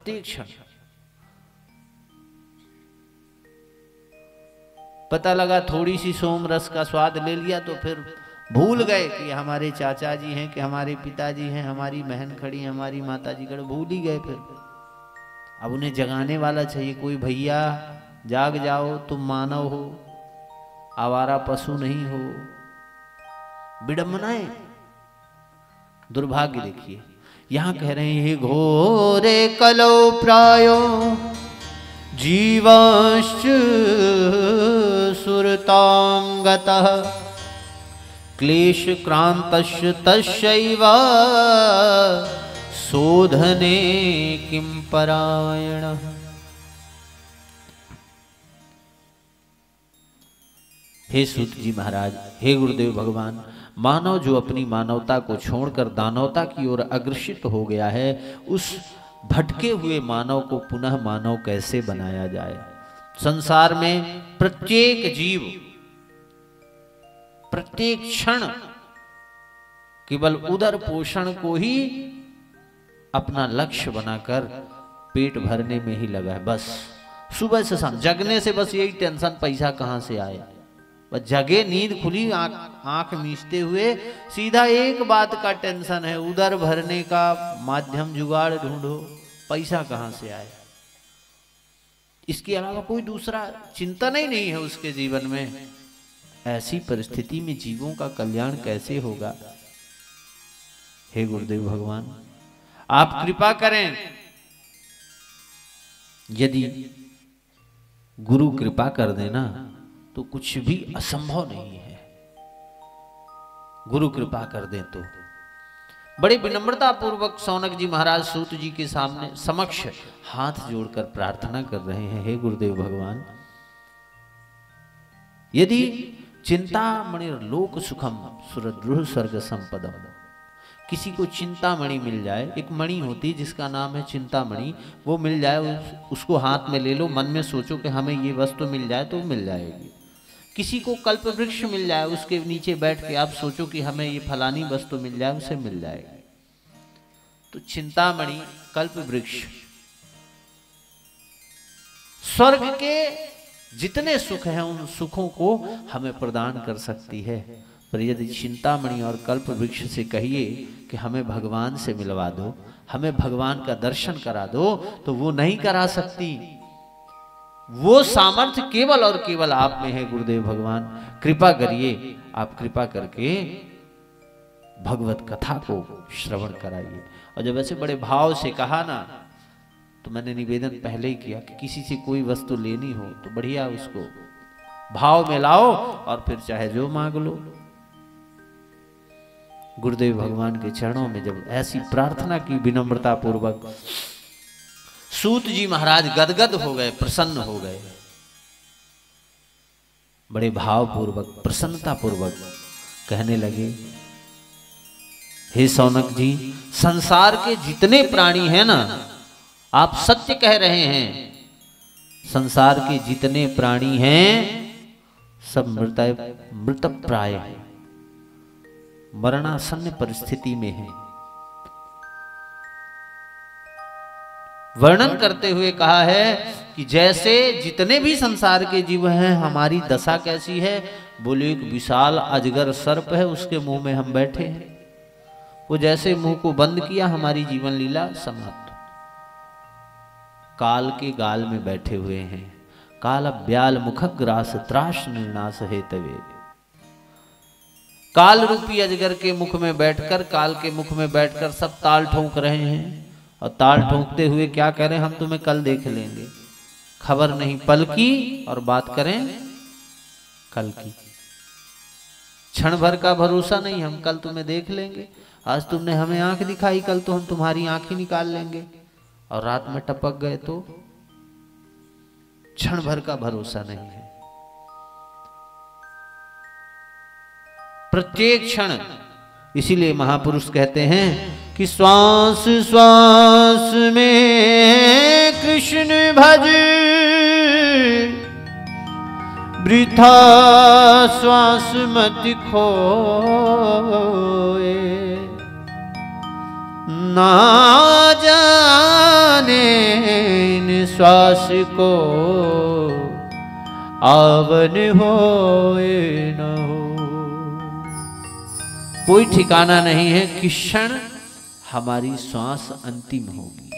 प्रत्येक क्षण। पता लगा थोड़ी सी सोम रस का स्वाद ले लिया तो फिर भूल गए कि हमारे चाचा जी हैं, कि हमारे पिताजी हैं, हमारी बहन खड़ी, हमारी माता जी खड़ी, भूल ही गए। फिर अब उन्हें जगाने वाला चाहिए, कोई भैया जाग जाओ, तुम मानव हो, आवारा पशु नहीं हो। विडंबनाएं, दुर्भाग्य। देखिए यहां कह रहे हैं, हे घोरे कलो प्रायो जीवांश्च सुरतांगतः क्लेश क्रांतश्च तस्यैव शोधने किं परायणः। हे सूत जी महाराज, हे गुरुदेव भगवान, मानव जो अपनी मानवता को छोड़कर दानवता की ओर अग्रसित हो गया है, उस भटके हुए मानव को पुनः मानव कैसे बनाया जाए। संसार में प्रत्येक जीव प्रत्येक क्षण केवल उदर पोषण को ही अपना लक्ष्य बनाकर पेट भरने में ही लगा है। बस सुबह से शाम जगने से बस यही टेंशन, पैसा कहां से आए। बस जगे, नींद खुली, आंख मीचते हुए सीधा एक बात का टेंशन है, उदर भरने का माध्यम जुगाड़ ढूंढो, पैसा कहां से आए। इसके अलावा कोई दूसरा चिंतन ही नहीं है उसके जीवन में। ऐसी परिस्थिति में जीवों का कल्याण कैसे होगा। हे गुरुदेव भगवान, आप कृपा करें। यदि गुरु कृपा कर देना तो कुछ भी असंभव नहीं है। गुरु कृपा कर दें तो। बड़ी विनम्रता पूर्वक सौनक जी महाराज सूत जी के सामने समक्ष हाथ जोड़कर प्रार्थना कर रहे हैं, हे गुरुदेव भगवान, यदि चिंतामणि लोक सुखम सुरद्रुह स्वर्ग संपदम, किसी को चिंतामणि मिल जाए, एक मणि होती जिसका नाम है चिंतामणि, वो मिल जाए, उसको हाथ में ले लो, मन में सोचो कि हमें ये वस्तु मिल जाए तो मिल जाएगी। किसी को कल्प वृक्ष मिल जाए, उसके नीचे बैठ के आप सोचो कि हमें ये फलानी वस्तु मिल जाए, उसे मिल जाएगी। तो चिंतामणि, कल्प वृक्ष, स्वर्ग के जितने सुख हैं उन सुखों को हमें प्रदान कर सकती है। पर यदि चिंतामणि और कल्प वृक्ष से कहिए कि हमें भगवान से मिलवा दो, हमें भगवान का दर्शन करा दो, तो वो नहीं करा सकती। वो सामर्थ्य केवल और केवल आप में है। गुरुदेव भगवान कृपा करिए, आप कृपा करके भगवत कथा को श्रवण कराइए। और जब ऐसे बड़े भाव से कहा ना, तो मैंने निवेदन पहले ही किया कि किसी से कोई वस्तु लेनी हो तो बढ़िया उसको भाव में लाओ और फिर चाहे जो मांग लो। गुरुदेव भगवान के चरणों में जब ऐसी प्रार्थना की विनम्रता पूर्वक, सूत जी महाराज गदगद हो गए, प्रसन्न हो गए। बड़े भाव पूर्वक, प्रसन्नता पूर्वक कहने लगे, हे सौनक जी, संसार के जितने प्राणी हैं ना, आप सत्य कह रहे हैं, संसार के जितने प्राणी हैं सब मृतप्राय हैं, मरणासन्न परिस्थिति में हैं। वर्णन करते हुए कहा है कि जैसे जितने भी संसार के जीव हैं, हमारी दशा कैसी है, बोले एक विशाल अजगर सर्प है, उसके मुंह में हम बैठे हैं। वो जैसे मुंह को बंद किया, हमारी जीवन लीला समाप्त। काल के गाल में बैठे हुए हैं, काल ब्याल मुखग्रास त्रास निर्नाश हेतवे। काल रूपी अजगर के मुख में बैठकर, काल के मुख में बैठकर सब ताल ठोंक रहे हैं। और ताल ठोंकते हुए क्या कह रहे हैं, हम तुम्हें कल देख लेंगे, खबर नहीं पल की और बात करें कल की। क्षण भर का भरोसा नहीं, हम कल तुम्हें देख लेंगे। आज तुमने हमें आंख दिखाई, कल तो हम तुम्हारी आंख ही निकाल लेंगे। और रात में टपक गए तो क्षण भर का भरोसा नहीं है। प्रत्येक क्षण, इसीलिए महापुरुष कहते हैं कि श्वास श्वास में कृष्ण भज, वृथा श्वास मत खोए, ना जाने श्वास को आवन होए न हो। कोई ठिकाना नहीं है किस क्षण हमारी श्वास अंतिम होगी।